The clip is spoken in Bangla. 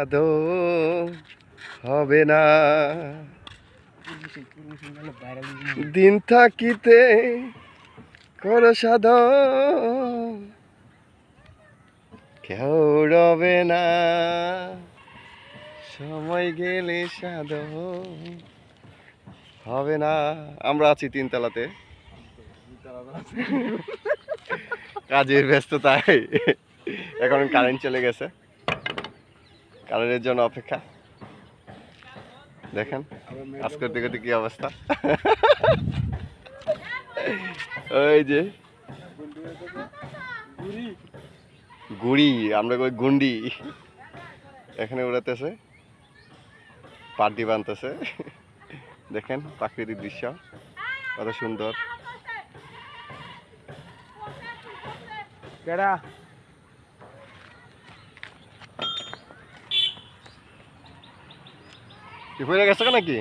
আদৌ হবে না দিন থাকিতে কর সাধন কেউ রবে না সময় গেলে সাধন হবে না। আমরা আছি তিনতলাতে কাজের ব্যস্ততায় এখন কারেন্ট চলে গেছে, কারেন্টের জন্য অপেক্ষা। দেখেন আজকের দিকে কি অবস্থা। ওই যে গুড়ি, আমরা কই গুন্ডি, এখানে উড়াতেছে, পার্টি বানতেছে। দেখেন প্রাকৃতিক দৃশ্য কত সুন্দর। কি হয়ে গেছে নাকি?